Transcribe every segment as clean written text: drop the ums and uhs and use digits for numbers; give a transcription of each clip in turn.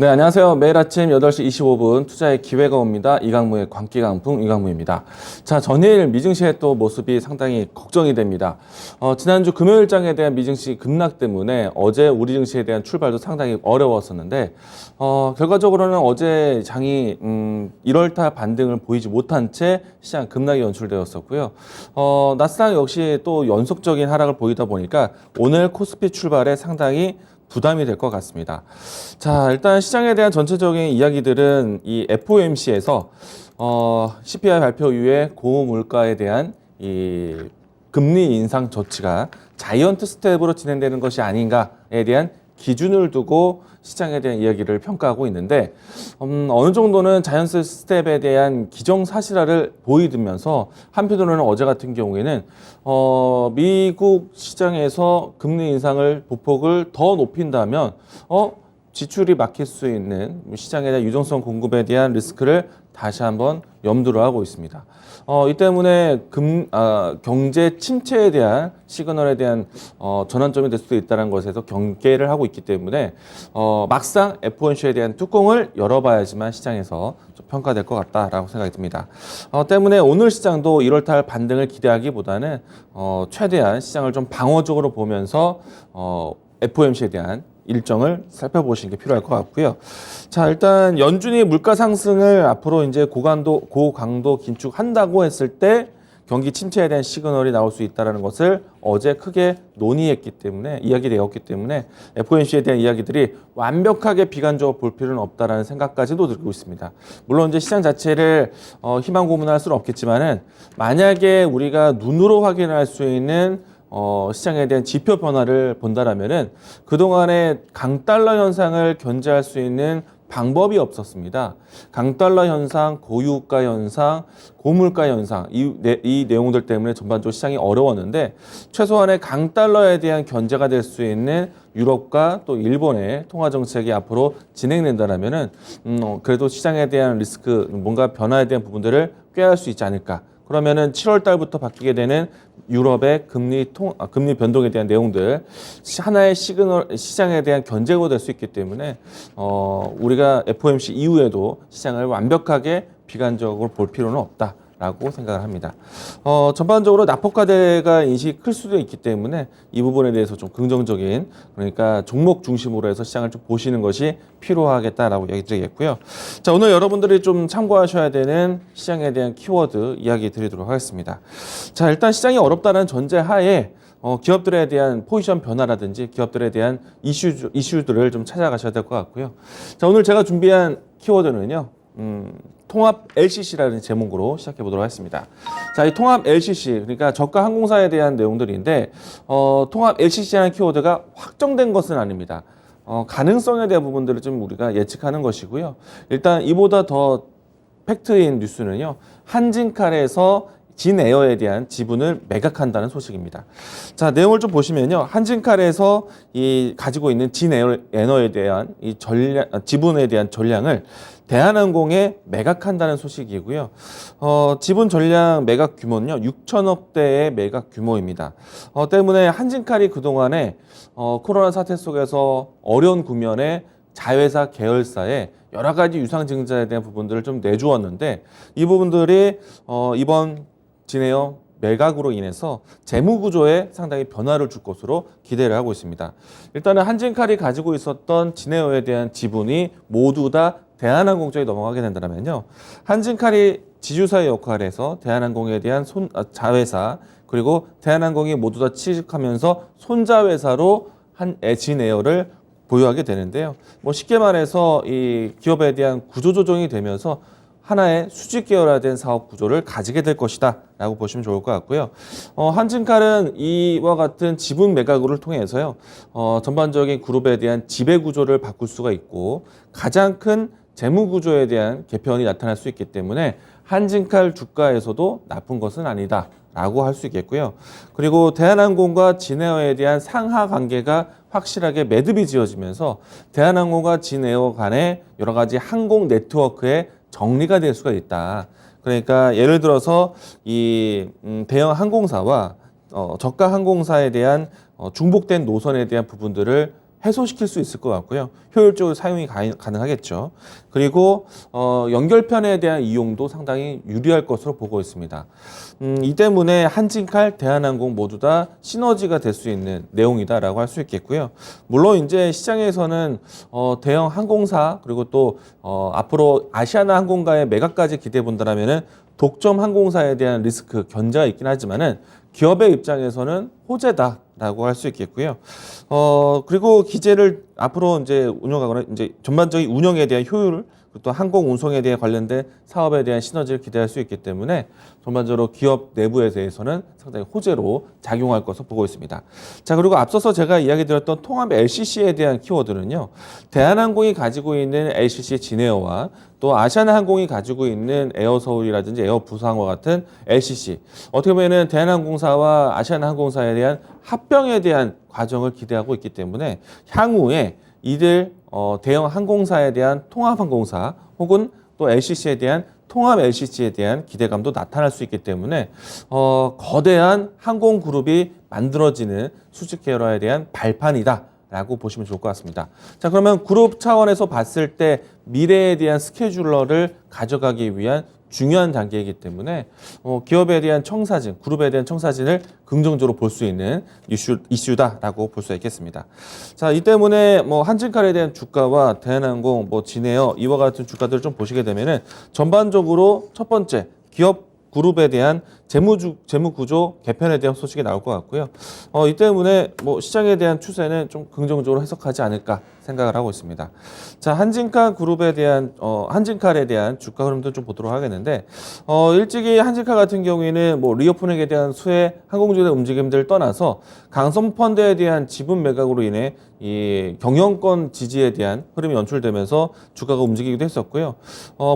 네, 안녕하세요. 매일 아침 8시 25분 투자의 기회가 옵니다. 이강무의 광기강풍 이강무입니다. 자, 전일 미증시의 또 모습이 상당히 걱정이 됩니다. 지난주 금요일장에 대한 미증시 급락 때문에 어제 우리 증시에 대한 출발도 상당히 어려웠었는데 결과적으로는 어제 장이 1월달 반등을 보이지 못한 채 시장 급락이 연출되었었고요. 나스닥 역시 또 연속적인 하락을 보이다 보니까 오늘 코스피 출발에 상당히 부담이 될 것 같습니다. 자, 일단 시장에 대한 전체적인 이야기들은 이 FOMC에서 CPI 발표 이후에 고물가에 대한 이 금리 인상 조치가 자이언트 스텝으로 진행되는 것이 아닌가에 대한 기준을 두고 시장에 대한 이야기를 평가하고 있는데 어느 정도는 자이언트 스텝에 대한 기정사실화를 보이면서 한편으로는 어제 같은 경우에는 미국 시장에서 금리 인상을 보폭을 더 높인다면 지출이 막힐 수 있는 시장에 대한 유동성 공급에 대한 리스크를 다시 한번 염두를 하고 있습니다. 이 때문에 경제 침체에 대한 시그널에 대한 전환점이 될 수도 있다는 것에서 경계를 하고 있기 때문에 막상 FOMC에 대한 뚜껑을 열어봐야지만 시장에서 좀 평가될 것 같다라고 생각이 듭니다. 때문에 오늘 시장도 1월달 반등을 기대하기보다는 최대한 시장을 좀 방어적으로 보면서 FOMC에 대한 일정을 살펴보시는 게 필요할 것 같고요. 자, 일단 연준이 물가 상승을 앞으로 이제 고강도 긴축한다고 했을 때 경기 침체에 대한 시그널이 나올 수 있다는 것을 어제 크게 논의했기 때문에 이야기되었기 때문에 FOMC에 대한 이야기들이 완벽하게 비관적으로 볼 필요는 없다라는 생각까지도 들고 있습니다. 물론 이제 시장 자체를 희망 고문할 수는 없겠지만은 만약에 우리가 눈으로 확인할 수 있는 시장에 대한 지표 변화를 본다라면은 그동안의 강달러 현상을 견제할 수 있는 방법이 없었습니다. 강달러 현상, 고유가 현상, 고물가 현상 이 내용들 때문에 전반적으로 시장이 어려웠는데 최소한의 강달러에 대한 견제가 될 수 있는 유럽과 또 일본의 통화 정책이 앞으로 진행된다라면은 그래도 시장에 대한 리스크 뭔가 변화에 대한 부분들을 꾀할 수 있지 않을까. 그러면은 7월 달부터 바뀌게 되는 유럽의 금리 변동에 대한 내용들 하나의 시장에 대한 견제가 될 수 있기 때문에 우리가 FOMC 이후에도 시장을 완벽하게 비관적으로 볼 필요는 없다라고 생각을 합니다. 전반적으로 낙폭과대가 인식이 클 수도 있기 때문에 이 부분에 대해서 좀 긍정적인 그러니까 종목 중심으로 해서 시장을 좀 보시는 것이 필요하겠다라고 얘기 드리겠고요. 자, 오늘 여러분들이 좀 참고하셔야 되는 시장에 대한 키워드 이야기 드리도록 하겠습니다. 자, 일단 시장이 어렵다는 전제 하에 기업들에 대한 포지션 변화라든지 기업들에 대한 이슈들을 좀 찾아가셔야 될 것 같고요. 자, 오늘 제가 준비한 키워드는요. 통합 LCC라는 제목으로 시작해 보도록 하겠습니다. 자, 이 통합 LCC, 그러니까 저가 항공사에 대한 내용들인데, 통합 LCC라는 키워드가 확정된 것은 아닙니다. 가능성에 대한 부분들을 좀 우리가 예측하는 것이고요. 일단 이보다 더 팩트인 뉴스는요, 한진칼에서 진에어에 대한 지분을 매각한다는 소식입니다. 자, 내용을 좀 보시면요. 한진칼에서 가지고 있는 진에어에 대한 지분에 대한 전량을 대한항공에 매각한다는 소식이고요. 지분 전량 매각 규모는요. 6천억 대의 매각 규모입니다. 때문에 한진칼이 그동안에 코로나 사태 속에서 어려운 국면에 자회사 계열사에 여러 가지 유상증자에 대한 부분들을 좀 내주었는데 이 부분들이 이번 진에어 매각으로 인해서 재무구조에 상당히 변화를 줄 것으로 기대를 하고 있습니다. 일단은 한진칼이 가지고 있었던 진에어에 대한 지분이 모두 다 대한항공 쪽에 넘어가게 된다면요. 한진칼이 지주사의 역할에서 대한항공에 대한 자회사 그리고 대한항공이 모두 다 취직하면서 손자회사로 진에어를 보유하게 되는데요. 뭐 쉽게 말해서 이 기업에 대한 구조조정이 되면서 하나의 수직 계열화된 사업 구조를 가지게 될 것이다 라고 보시면 좋을 것 같고요. 한진칼은 이와 같은 지분 매각을 통해서요. 전반적인 그룹에 대한 지배 구조를 바꿀 수가 있고 가장 큰 재무 구조에 대한 개편이 나타날 수 있기 때문에 한진칼 주가에서도 나쁜 것은 아니다 라고 할 수 있겠고요. 그리고 대한항공과 진에어에 대한 상하 관계가 확실하게 매듭이 지어지면서 대한항공과 진에어 간의 여러 가지 항공 네트워크의 정리가 될 수가 있다. 그러니까 예를 들어서 이 대형 항공사와 저가 항공사에 대한 중복된 노선에 대한 부분들을 해소시킬 수 있을 것 같고요. 효율적으로 사용이 가능하겠죠. 그리고 연결편에 대한 이용도 상당히 유리할 것으로 보고 있습니다. 이 때문에 한진칼, 대한항공 모두 다 시너지가 될 수 있는 내용이다라고 할 수 있겠고요. 물론 이제 시장에서는 대형 항공사 그리고 또 앞으로 아시아나 항공가의 매각까지 기대해 본다라면은 독점 항공사에 대한 리스크 견제가 있긴 하지만은 기업의 입장에서는 호재다라고 할 수 있겠고요. 그리고 기재를 앞으로 이제 운영하거나 이제 전반적인 운영에 대한 효율 그리고 또 항공 운송에 대해 관련된 사업에 대한 시너지를 기대할 수 있기 때문에 전반적으로 기업 내부에 대해서는 상당히 호재로 작용할 것으로 보고 있습니다. 자, 그리고 앞서서 제가 이야기 드렸던 통합 LCC에 대한 키워드는요. 대한항공이 가지고 있는 LCC 진에어와 또 아시아나항공이 가지고 있는 에어서울이라든지 에어부산과 같은 LCC 어떻게 보면은 대한항공사와 아시아나항공사에 대한 합병에 대한 과정을 기대하고 있기 때문에 향후에 이들 대형 항공사에 대한 통합항공사 혹은 또 LCC에 대한 통합 LCC에 대한 기대감도 나타날 수 있기 때문에 거대한 항공그룹이 만들어지는 수직 계열화에 대한 발판이다. 라고 보시면 좋을 것 같습니다. 자, 그러면 그룹 차원에서 봤을 때 미래에 대한 스케줄러를 가져가기 위한 중요한 단계이기 때문에 기업에 대한 청사진, 그룹에 대한 청사진을 긍정적으로 볼 수 있는 이슈다라고 볼 수 있겠습니다. 자, 이 때문에 한진칼에 대한 주가와 대한항공, 진에어 이와 같은 주가들을 좀 보시게 되면은 전반적으로 첫 번째 기업 그룹에 대한 재무 구조 개편에 대한 소식이 나올 것 같고요. 이 때문에 시장에 대한 추세는 좀 긍정적으로 해석하지 않을까 생각을 하고 있습니다. 자, 한진칼 그룹에 대한 한진칼에 대한 주가 흐름도 좀 보도록 하겠는데 일찍이 한진칼 같은 경우에는 리오프닝에 대한 수혜 항공주의 움직임들을 떠나서 강성 펀드에 대한 지분 매각으로 인해 이 경영권 지지에 대한 흐름이 연출되면서 주가가 움직이기도 했었고요.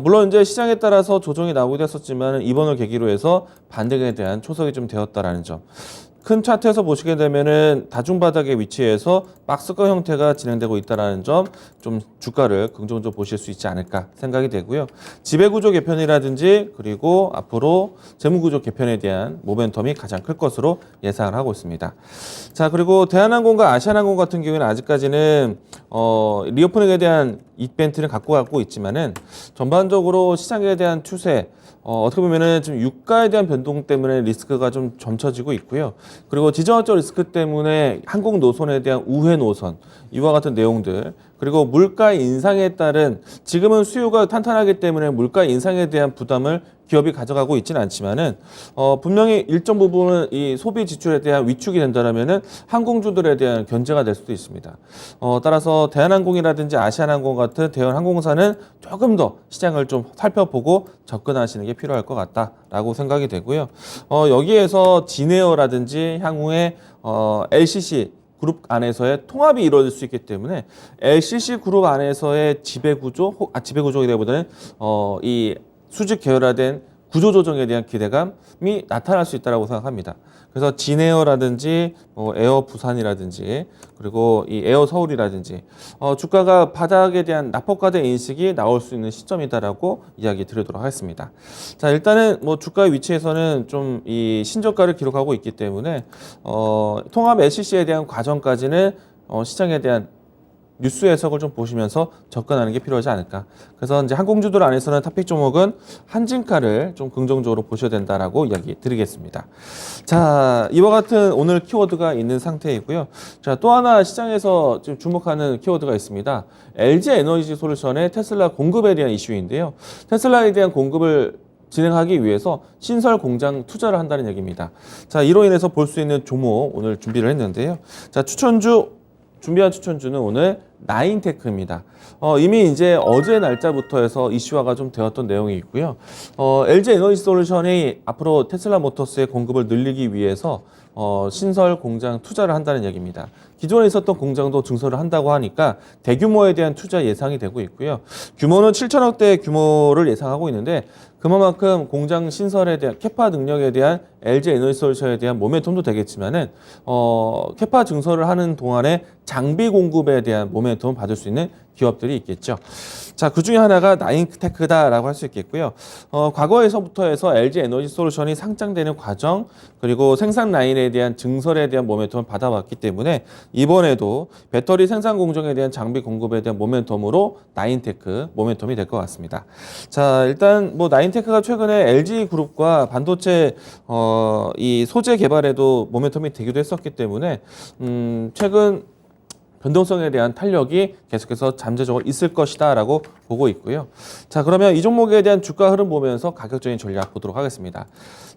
물론 이제 시장에 따라서 조정이 나오기도 했었지만 이번을 계기로 해서 반등에 대한 초석이 좀 되었다라는 점. 큰 차트에서 보시게 되면은 다중바닥의 위치에서 박스권 형태가 진행되고 있다는 점 좀 주가를 긍정적으로 보실 수 있지 않을까 생각이 되고요. 지배구조 개편이라든지 그리고 앞으로 재무구조 개편에 대한 모멘텀이 가장 클 것으로 예상을 하고 있습니다. 자, 그리고 대한항공과 아시아나항공 같은 경우에는 아직까지는 리오프닝에 대한 이벤트를 갖고 있지만은 전반적으로 시장에 대한 추세 어떻게 보면은 지금 유가에 대한 변동 때문에 리스크가 좀 점쳐지고 있고요. 그리고 지정학적 리스크 때문에 항공 노선에 대한 우회 노선 이와 같은 내용들 그리고 물가 인상에 따른 지금은 수요가 탄탄하기 때문에 물가 인상에 대한 부담을 기업이 가져가고 있지는 않지만은 분명히 일정 부분은 이 소비 지출에 대한 위축이 된다면은 항공주들에 대한 견제가 될 수도 있습니다. 따라서 대한항공이라든지 아시아나항공 같은 대형 항공사는 조금 더 시장을 좀 살펴보고 접근하시는 게 필요할 것 같다라고 생각이 되고요. 여기에서 진에어라든지 향후에 LCC 그룹 안에서의 통합이 이루어질 수 있기 때문에 LCC 그룹 안에서의 지배구조이기보다는 이 수직 계열화된 구조조정에 대한 기대감이 나타날 수 있다고 생각합니다. 그래서 진에어라든지 에어 부산이라든지 그리고 이 에어 서울이라든지 주가가 바닥에 대한 낙폭과대 인식이 나올 수 있는 시점이다라고 이야기 드리도록 하겠습니다. 자, 일단은 주가의 위치에서는 좀 이 신저가를 기록하고 있기 때문에 통합 LCC에 대한 과정까지는 시장에 대한 뉴스 해석을 좀 보시면서 접근하는 게 필요하지 않을까. 그래서 이제 항공주들 안에서는 탑픽 종목은 한진칼을 좀 긍정적으로 보셔야 된다라고 이야기 드리겠습니다. 자, 이와 같은 오늘 키워드가 있는 상태이고요. 자, 또 하나 시장에서 지금 주목하는 키워드가 있습니다. LG 에너지 솔루션의 테슬라 공급에 대한 이슈인데요. 테슬라에 대한 공급을 진행하기 위해서 신설 공장 투자를 한다는 얘기입니다. 자, 이로 인해서 볼 수 있는 종목 오늘 준비를 했는데요. 자, 준비한 추천주는 오늘 나인테크입니다. 이미 이제 어제 날짜부터 해서 이슈화가 좀 되었던 내용이 있고요. LG 에너지 솔루션이 앞으로 테슬라 모터스의 공급을 늘리기 위해서 신설 공장 투자를 한다는 얘기입니다. 기존에 있었던 공장도 증설을 한다고 하니까 대규모에 대한 투자 예상이 되고 있고요. 규모는 7천억대 규모를 예상하고 있는데 그만큼 공장 신설에 대한 캐파 능력에 대한 LG 에너지 솔루션에 대한 모멘텀도 되겠지만은 캐파 증설을 하는 동안에 장비 공급에 대한 모멘텀을 받을 수 있는 기업들이 있겠죠. 자, 그 중에 하나가 나인테크다라고 할 수 있겠고요. 과거에서부터 해서 LG 에너지 솔루션이 상장되는 과정, 그리고 생산 라인에 대한 증설에 대한 모멘텀을 받아왔기 때문에 이번에도 배터리 생산 공정에 대한 장비 공급에 대한 모멘텀으로 나인테크 모멘텀이 될 것 같습니다. 자, 일단 뭐 나인테크가 최근에 LG 그룹과 반도체 이 소재 개발에도 모멘텀이 되기도 했었기 때문에 최근 변동성에 대한 탄력이 계속해서 잠재적으로 있을 것이다라고 보고 있고요. 자, 그러면 이 종목에 대한 주가 흐름 보면서 가격적인 전략 보도록 하겠습니다.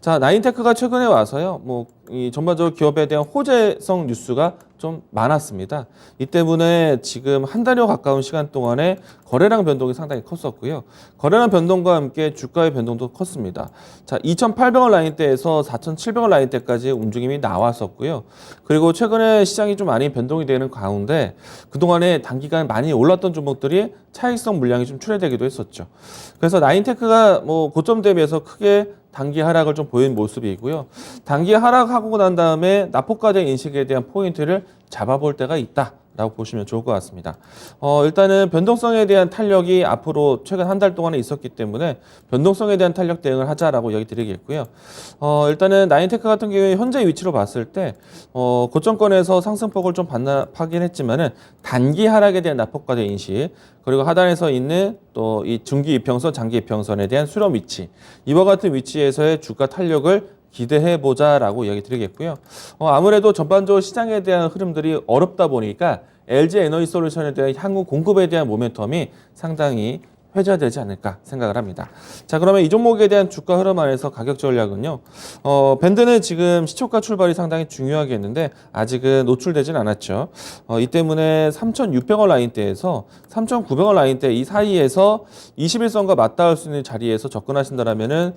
자, 나인테크가 최근에 와서요, 이 전반적으로 기업에 대한 호재성 뉴스가 좀 많았습니다. 이 때문에 지금 한 달여 가까운 시간 동안에 거래량 변동이 상당히 컸었고요. 거래량 변동과 함께 주가의 변동도 컸습니다. 자, 2,800원 라인대에서 4,700원 라인대까지 움직임이 나왔었고요. 그리고 최근에 시장이 좀 많이 변동이 되는 가운데 그동안에 단기간 많이 올랐던 종목들이 차익성 물량이 좀 출회되기도 했었죠. 그래서 나인테크가 고점 대비해서 크게 단기 하락을 좀 보인 모습이고요. 단기 하락하고 난 다음에 납폭과정 인식에 대한 포인트를 잡아볼 때가 있다라고 보시면 좋을 것 같습니다. 일단은 변동성에 대한 탄력이 앞으로 최근 한 달 동안에 있었기 때문에 변동성에 대한 탄력 대응을 하자라고 이야기 드리겠고요. 일단은 나인테크 같은 경우에 현재 위치로 봤을 때 고점권에서 상승폭을 좀 반납하긴 했지만은 단기 하락에 대한 납폭과정 인식, 그리고 하단에서 있는 또 이 중기 이평선, 장기 이평선에 대한 수렴 위치, 이와 같은 위치에서의 주가 탄력을 기대해보자라고 이야기 드리겠고요. 아무래도 전반적으로 시장에 대한 흐름들이 어렵다 보니까 LG 에너지 솔루션에 대한 향후 공급에 대한 모멘텀이 상당히 회자되지 않을까 생각을 합니다. 자, 그러면 이 종목에 대한 주가 흐름 안에서 가격 전략은요. 밴드는 지금 시초가 출발이 상당히 중요하겠는데 아직은 노출되진 않았죠. 이 때문에 3,600원 라인대에서 3,900원 라인대 이 사이에서 21선과 맞닿을 수 있는 자리에서 접근하신다면은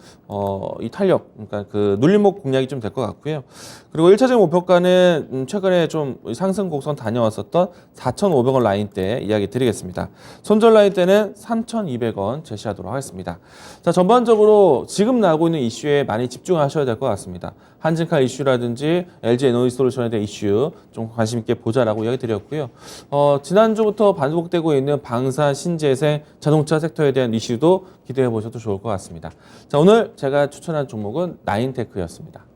이 탄력, 그러니까 그 눌림목 공략이 좀 될 것 같고요. 그리고 1차적 목표가는 최근에 좀 상승 곡선 다녀왔었던 4,500원 라인대 이야기 드리겠습니다. 손절 라인대는 3,200원 제시하도록 하겠습니다. 자, 전반적으로 지금 나오고 있는 이슈에 많이 집중하셔야 될 것 같습니다. 한진칼 이슈라든지 LG 에너지 솔루션에 대한 이슈 좀 관심 있게 보자라고 이야기 드렸고요. 지난주부터 반복되고 있는 방산, 신재생, 자동차 섹터에 대한 이슈도 기대해 보셔도 좋을 것 같습니다. 자, 오늘 제가 추천한 종목은 나인테크였습니다.